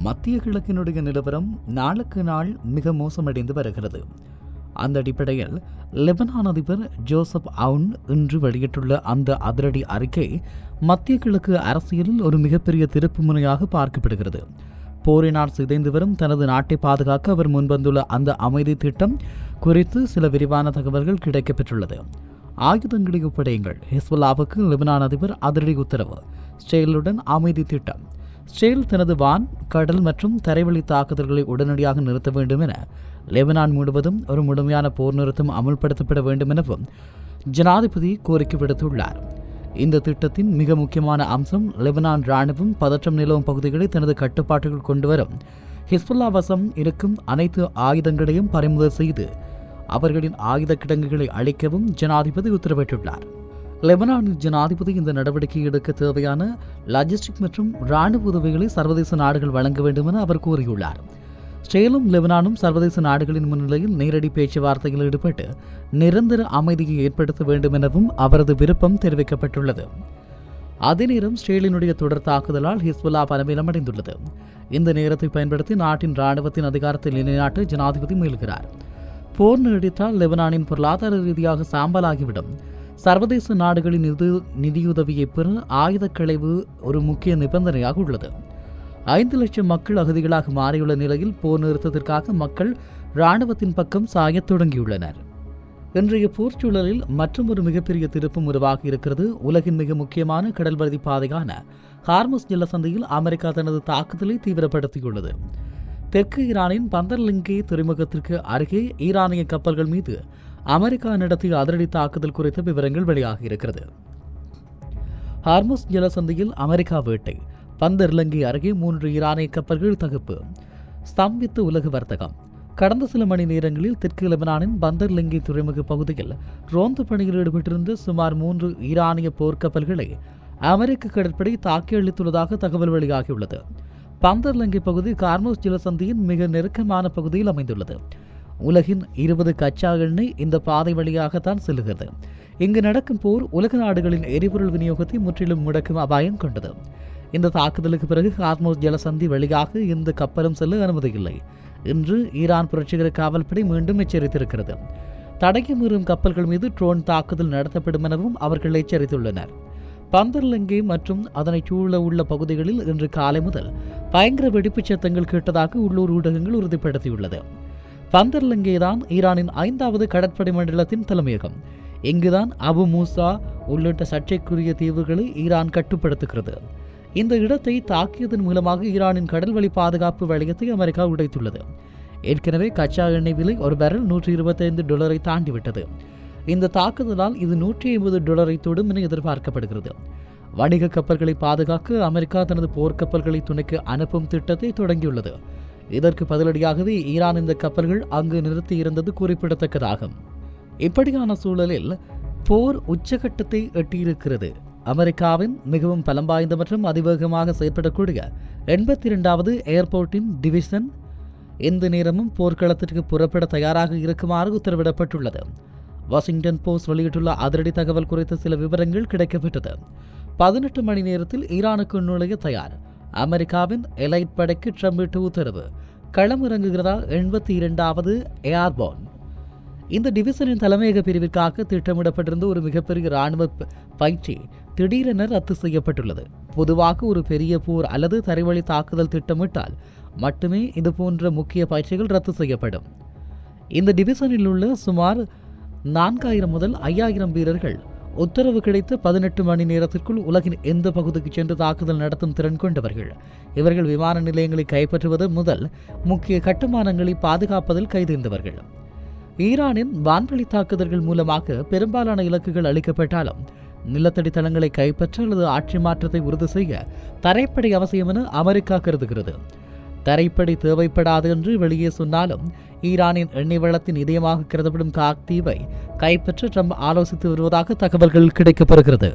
மத்திய கிழக்கினுடைய நிலவரம் நாளுக்கு நாள் மிக மோசமடைந்து வருகிறது. அந்த அடிப்படையில் லெபனான் அதிபர் ஜோசப் அவுன் இன்று வெளியிட்டுள்ள அந்த அதிரடி அறிக்கை மத்திய கிழக்கு அரசியலில் ஒரு மிகப்பெரிய திருப்பு முனையாக பார்க்கப்படுகிறது. போரினால் சிதைந்து வரும் தனது நாட்டை பாதுகாக்க அவர் முன்வந்துள்ள அந்த அமைதி திட்டம் குறித்து சில விரிவான தகவல்கள் கிடைக்கப்பெற்றுள்ளது. ஆயுதங்களை ஒப்படையுங்கள், ஹிஸ்புல்லாவுக்கு லெபனான் அதிபர் அதிரடி உத்தரவு. இஸ்ரேலுடன் அமைதி திட்டம். இஸ்ரேல் தனது வான், கடல் மற்றும் தரைவழி தாக்குதல்களை உடனடியாக நிறுத்த வேண்டும் என லெபனான் முழுவதும் ஒரு முழுமையான போர் நிறுத்தம் அமுல்படுத்தப்பட வேண்டும் எனவும் ஜனாதிபதி கோரிக்கை விடுத்துள்ளார். இந்த திட்டத்தின் மிக முக்கியமான அம்சம் லெபனான் இராணுவம் பதற்றம் நிலவும் பகுதிகளை தனது கட்டுப்பாட்டுக்குள் கொண்டுவரும், ஹிஸ்புல்லா வசம் இருக்கும் அனைத்து ஆயுதங்களையும் பறிமுதல் செய்து அவர்களின் ஆயுத கிடங்குகளை அழிக்கவும் ஜனாதிபதி உத்தரவிட்டுள்ளார். லெபனானின் ஜனாதிபதி இந்த நடவடிக்கை எடுக்க தேவையான லாஜிஸ்டிக் மற்றும் இராணுவ உதவிகளை சர்வதேச நாடுகள் வழங்க வேண்டும் என அவர் கூறியுள்ளார். இஸ்ரேலும் லெபனானும் சர்வதேச நாடுகளின் முன்னிலையில் நேரடி பேச்சுவார்த்தையில் ஈடுபட்டு நிரந்தர அமைதியை ஏற்படுத்த வேண்டும் எனவும் அவரது விருப்பம் தெரிவிக்கப்பட்டுள்ளது. அதே நேரம் இஸ்ரேலினுடைய தொடர் தாக்குதலால் ஹிஸ்புல்லா பலவீனமடைந்துள்ளது. இந்த நேரத்தை பயன்படுத்தி நாட்டின் இராணுவத்தின் அதிகாரத்தை நிலைநாட்ட ஜனாதிபதி முயல்கிறார். போர் நீடித்தால் லெபனானின் பொருளாதார ரீதியாக சாம்பலாகிவிடும். சர்வதேச நாடுகளின் நிதியுதவியை பெற ஆயுத களைவு ஒரு முக்கிய நிபந்தனையாக உள்ளது. 5 லட்சம் மக்கள் அகதிகளாக மாறியுள்ள நிலையில் போர் நிறுத்தத்திற்காக மக்கள் இராணுவத்தின் பக்கம் சாயத் தொடங்கியுள்ளனர். இன்றைய போர் சூழலில் மற்றும் ஒரு மிகப்பெரிய திருப்பம் உருவாகி இருக்கிறது. உலகின் மிக முக்கியமான கடல்வழி பாதையான ஹார்முஸ் ஜலசந்தியில் அமெரிக்கா தனது தாக்குதலை தீவிரப்படுத்தியுள்ளது. தெற்கு ஈரானின் பந்தர்லிங்கே துறைமுகத்திற்கு அருகே ஈரானிய கப்பல்கள் மீது அமெரிக்கா நடத்திய அதிரடி தாக்குதல் குறித்த விவரங்கள் வெளியாகியிருக்கிறது. ஹார்முஸ் ஜலசந்தியில் அமெரிக்கா வேட்டை. பந்தர்லிங்கே அருகே 3 ஈரானிய கப்பல்கள் தகப்பு. ஸ்தம்பித்த உலக வர்த்தகம். கடந்த சில மணி நேரங்களில் தெற்கு லெபனானின் பந்தர்லிங்கே துறைமுக பகுதியில் ரோந்து பணியில் ஈடுபட்டிருந்த சுமார் 3 ஈரானிய போர்க்கப்பல்களை அமெரிக்க கடற்படை தாக்கி அளித்துள்ளதாக தகவல் வெளியாகியுள்ளது. பந்தர்லிங்கே பகுதி ஹார்முஸ் ஜலசந்தியின் மிக நெருக்கமான பகுதியில் அமைந்துள்ளது. உலகின் 20 கச்சா எண்ணெய் இந்த பாதை வழியாகத்தான் செல்லுகிறது. இங்கு நடக்கும் போர் உலக நாடுகளின் எரிபொருள் விநியோகத்தை முற்றிலும் முடக்கும் அபாயம் கொண்டது. இந்த தாக்குதலுக்கு பிறகு ஹார்முஸ் ஜலசந்தி வழியாக எந்த கப்பலும் செல்ல அனுமதியில்லை என்று ஈரான் புரட்சிகர காவல்படை மீண்டும் எச்சரித்திருக்கிறது. தடையை மீறும் கப்பல்கள் மீது ட்ரோன் தாக்குதல் நடத்தப்படும் எனவும் அவர்கள் எச்சரித்துள்ளனர். பந்தர்லிங்கே மற்றும் அதனை சூழ உள்ள பகுதிகளில் இன்று காலை முதல் பயங்கர வெடிப்புச் சத்தங்கள் கேட்டதாக உள்ளூர் ஊடகங்கள் உறுதிப்படுத்தியுள்ளது. பந்தர்லிங்கே தான் ஈரானின் 5வது கடற்படை மண்டலத்தின் தலைமையகம். இங்குதான் அபு மூசா உள்ளிட்ட சர்ச்சைக்குரிய தீவுகளை ஈரான் கட்டுப்படுத்துகிறது. இந்த இடத்தை தாக்கியதன் மூலமாக ஈரானின் கடல்வழி பாதுகாப்பு வளையத்தை அமெரிக்கா உடைத்துள்ளது. ஏற்கனவே கச்சா எண்ணெய் விலை ஒரு பேரல் $125 தாண்டிவிட்டது. இந்த தாக்குதலால் இது $150 தொடும் என எதிர்பார்க்கப்படுகிறது. வணிக கப்பல்களை பாதுகாக்க அமெரிக்கா தனது போர்க்கப்பல்களை துணைக்கு அனுப்பும் திட்டத்தை தொடங்கியுள்ளது. இதற்கு பதிலடியாகவே ஈரான் இந்த கப்பல்கள் அங்கு நிறுத்தியிருந்தது குறிப்பிடத்தக்கதாகும். இப்படியான சூழலில் போர் உச்சகட்டத்தை எட்டியிருக்கிறது. அமெரிக்காவின் மிகவும் பலம் வாய்ந்த மற்றும் அதிவேகமாக செயற்படக்கூடிய 82வது ஏர்போர்ட்டின் டிவிஷன் எந்த நேரமும் போர்க்களத்திற்கு புறப்பட தயாராக இருக்குமாறு உத்தரவிடப்பட்டுள்ளது. வாஷிங்டன் போஸ்ட் வெளியிட்டுள்ள அதிரடி தகவல் குறித்த சில விவரங்கள் கிடைக்கப்பட்டது. 18 மணி நேரத்தில் ஈரானுக்கு நுழைய தயார். அமெரிக்காவின் எலைட் படைக்கு ட்ரம்ப் உத்தரவு. களமிறங்குகிறதா 82வது ஏர்போர்ன். இந்த டிவிஷனின் தலைமையக பிரிவிற்காக திட்டமிடப்பட்டிருந்த ஒரு மிகப்பெரிய இராணுவ பயிற்சி திடீரென ரத்து செய்யப்பட்டுள்ளது. பொதுவாக ஒரு பெரிய போர் அல்லது தரைவழி தாக்குதல் திட்டமிட்டால் மட்டுமே இதுபோன்ற முக்கிய பயிற்சிகள் ரத்து செய்யப்படும். இந்த டிவிஷனில் உள்ள சுமார் 4000 முதல் 5000 வீரர்கள் உத்தரவு கிடைத்த 18 மணி நேரத்திற்குள் உலகின் எந்த பகுதிக்கு சென்று தாக்குதல் நடத்தும் திறன் கொண்டவர்கள். இவர்கள் விமான நிலையங்களை கைப்பற்றுவது முதல் முக்கிய கட்டுமானங்களை பாதுகாப்பதில் கைதேர்ந்தவர்கள். ஈரானின் வான்வழி தாக்குதல்கள் மூலமாக பெரும்பாலான இலக்குகள் அளிக்கப்பட்டாலும் நிலத்தடி தளங்களை கைப்பற்ற அல்லது ஆட்சி மாற்றத்தை உறுதி செய்ய தரைப்படை அவசியம் என அமெரிக்கா கருதுகிறது. தரைப்படை தேவைப்படாது என்று வெளியே சொன்னாலும் ஈரானின் எண்ணெய் வளத்தின் இதயமாக கருதப்படும் காக்தீவை கைப்பற்ற ட்ரம்ப் ஆலோசித்து வருவதாக தகவல்கள் கிடைக்கப்பெறுகிறது.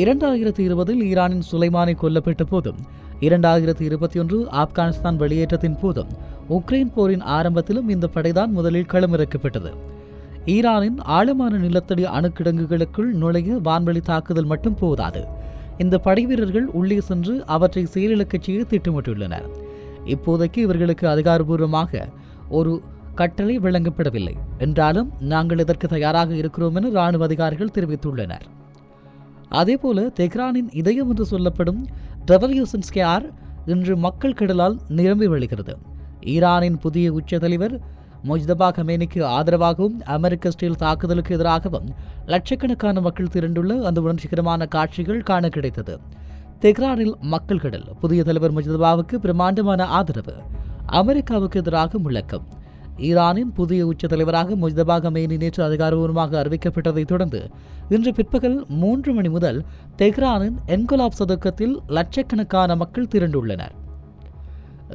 2020 ஈரானின் சுலைமானை கொல்லப்பட்ட போதும் 2021 ஆப்கானிஸ்தான் வெளியேற்றத்தின் போதும் உக்ரைன் போரின் ஆரம்பத்திலும் இந்த படைதான் முதலில் களமிறக்கப்பட்டது. ஈரானின் ஆழமான நிலத்தடி அணுக்கிடங்குகளுக்குள் நுழைய வான்வழி தாக்குதல் மட்டும் போதாது. இந்த படைவீரர்கள் உள்ளே சென்று அவற்றை செயலிழக்கச் செய்ய திட்டமிட்டுள்ளனர். இப்போதைக்கு இவர்களுக்கு அதிகாரபூர்வமாக ஒரு கட்டளை வழங்கப்படவில்லை என்றாலும் நாங்கள் இதற்கு தயாராக இருக்கிறோம் என இராணுவ அதிகாரிகள் தெரிவித்துள்ளனர். அதேபோல தெஹ்ரானின் இதயம் என்று சொல்லப்படும் ரெவல்யூஷன் ஸ்கொயர் இன்று மக்கள் கடலால் நிரம்பி வழிகிறது. ஈரானின் புதிய உச்ச தலைவர் முஜ்தபா கமேனிக்கு ஆதரவாகவும் அமெரிக்க ஸ்டீல் தாக்குதலுக்கு எதிராகவும் லட்சக்கணக்கான மக்கள் திரண்டுள்ள அந்த உணர்ச்சிகரமான காட்சிகள் காண கிடைத்தது. தெஹ்ரானில் மக்கள் கடல் புதிய தலைவர் முஜ்தபாவுக்கு பிரமாண்டமான ஆதரவு, அமெரிக்காவுக்கு எதிராக முழக்கம். ஈரானின் புதிய உச்ச தலைவராக முஜ்தபா கமேனி நேற்று அதிகாரபூர்வமாக அறிவிக்கப்பட்டதைத் தொடர்ந்து இன்று பிற்பகல் 3 மணி முதல் தெஹ்ரானின் என்கலாப் சதுக்கத்தில் லட்சக்கணக்கான மக்கள் திரண்டுள்ளனர்.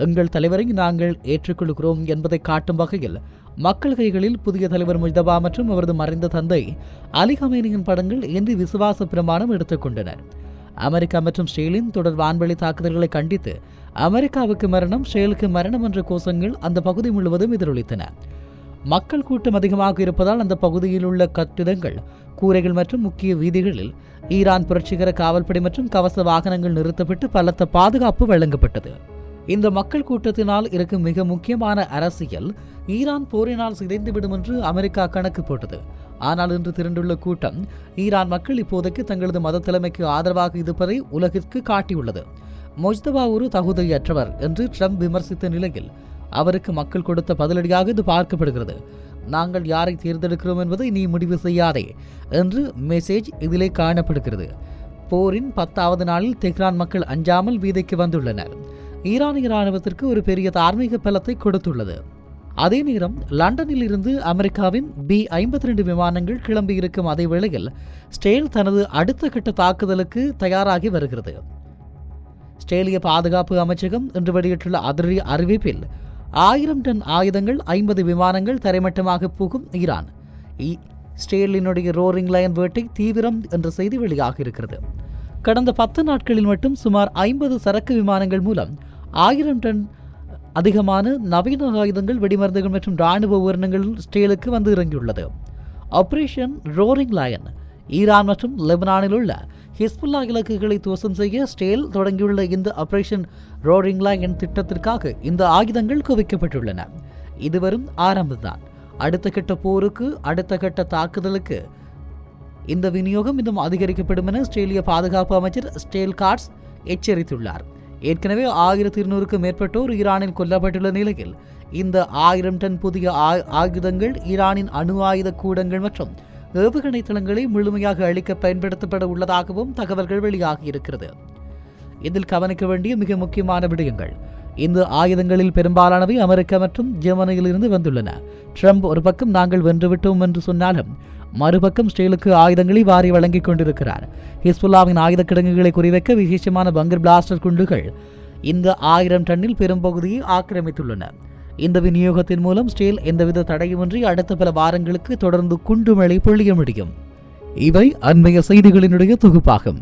எங்கள் தலைவரை நாங்கள் ஏற்றுக்கொள்கிறோம் என்பதை காட்டும் வகையில் மக்கள் கைகளில் புதிய தலைவர் முஜ்தபா மற்றும் அவரது மறைந்த தந்தை அலி கமேனியின் படங்கள் இன்று விசுவாச பிரமாணம் எடுத்துக் கொண்டனர். அமெரிக்கா மற்றும் ஸ்ரேலின் தொடர் வான்வெளி தாக்குதல்களை கண்டித்து அமெரிக்காவுக்கு மரணம், ஸ்ரேலுக்கு மரணம் என்ற கோஷங்கள் அந்த பகுதி முழுவதும் எதிரொலித்தன. மக்கள் கூட்டம் அதிகமாக இருப்பதால் அந்த பகுதியில் உள்ள கட்டிடங்கள், கூரைகள் மற்றும் முக்கிய வீதிகளில் ஈரான் புரட்சிகர காவல்படை மற்றும் கவச வாகனங்கள் நிறுத்தப்பட்டு பலத்த பாதுகாப்பு வழங்கப்பட்டது. இந்த மக்கள் கூட்டத்தினால் இருக்கும் மிக முக்கியமான அரசியல் ஈரான் போரினால் சிதைந்துவிடும் என்று அமெரிக்கா கணக்கு போட்டது. ஆனால் இன்று திரண்டுள்ள கூட்டம் ஈரான் மக்கள் இப்போதைக்கு தங்களது மத தலைமைக்கு ஆதரவாக இருப்பதை உலகிற்கு காட்டியுள்ளது. முஜ்தபா ஒரு தகுதியற்றவர் என்று ட்ரம்ப் விமர்சித்த நிலையில் அவருக்கு மக்கள் கொடுத்த பதிலடியாக இது பார்க்கப்படுகிறது. நாங்கள் யாரை தேர்ந்தெடுக்கிறோம் என்பதை நீ முடிவு செய்யாதே என்று மெசேஜ் இதிலே காணப்படுகிறது. போரின் 10வது நாளில் தெஹ்ரான் மக்கள் அஞ்சாமல் வீதிக்கு வந்துள்ளனர். ஈரானிய இராணுவத்திற்கு ஒரு பெரிய தார்மீக பலத்தை கொடுத்துள்ளது. அதே நேரம் லண்டனில் இருந்து அமெரிக்காவின் B-52 விமானங்கள் கிளம்பியிருக்கும் அதே வேளையில் ஸ்டேல் தனது அடுத்த கட்ட தாக்குதலுக்கு தயாராகி வருகிறது. ஸ்டேலிய பாதுகாப்பு அமைச்சகம் இன்று வெளியிட்டுள்ள அதிரடி அறிவிப்பில் 1000 டன் ஆயுதங்கள், 50 விமானங்கள் தரைமட்டமாக போகும் ஈரான். ஸ்டேலினுடைய ரோரிங் லயன் வேட்டை தீவிரம் என்ற செய்தி வெளியாக இருக்கிறது. கடந்த 10 நாட்களில் மட்டும் சுமார் 50 சரக்கு விமானங்கள் மூலம் 1000 டன் அதிகமான நவீன ஆயுதங்கள், வெடிமருந்துகள் மற்றும் ராணுவ உபகரணங்கள் ஸ்டேலுக்கு வந்து இறங்கியுள்ளது. ஆபரேஷன் ரோரிங் லயன் ஈரான் மற்றும் லெபனானில் உள்ள ஹிஸ்புல்லா இலக்குகளை துவசம் செய்ய ஸ்டேல் தொடங்கியுள்ள இந்த ஆபரேஷன் ரோரிங் லயன் திட்டத்திற்காக இந்த ஆயுதங்கள் குவிக்கப்பட்டுள்ளன. இது வரும் ஆரம்பம்தான். அடுத்த கட்ட போருக்கு, அடுத்த கட்ட தாக்குதலுக்கு இந்த விநியோகம் இன்னும் அதிகரிக்கப்படும் என ஆஸ்திரேலிய பாதுகாப்பு அமைச்சர் ஸ்டேல் கார்ட்ஸ் எச்சரித்துள்ளார். ஏற்கனவே 1200க்கும் மேற்பட்டோர் ஈரானில் கொல்லப்பட்டுள்ள நிலையில் இந்த 1000 டன் புதிய ஆயுதங்கள் ஈரானின் அணு ஆயுத கூடங்கள் மற்றும் ஏவுகணை தளங்களை முழுமையாக அழிக்க பயன்படுத்தப்பட உள்ளதாகவும் தகவல்கள் வெளியாகி இருக்கிறது. இதில் கவனிக்க வேண்டிய மிக முக்கியமான விடயங்கள்: இந்த ஆயுதங்களில் பெரும்பாலானவை அமெரிக்கா மற்றும் ஜெர்மனியில் இருந்து வந்துள்ளன. ட்ரம்ப் ஒரு பக்கம் நாங்கள் வென்றுவிட்டோம் என்று சொன்னாலும் மறுபக்கம் ஸ்டேலுக்கு ஆயுதங்களை வாரி வழங்கிக் கொண்டிருக்கிறார். ஹிஸ்புல்லாவின் ஆயுத கிடங்குகளை குறிவைக்க விசேஷமான பங்கர் பிளாஸ்டர் குண்டுகள் இந்த 1000 டன்னில் பெரும்பகுதியை ஆக்கிரமித்துள்ளன. இந்த விநியோகத்தின் மூலம் ஸ்டேல் எந்தவித தடையுமின்றி அடுத்த பல வாரங்களுக்கு தொடர்ந்து குண்டுமழை பொழிய முடியும். இவை அண்மைய செய்திகளினுடைய தொகுப்பாகும்.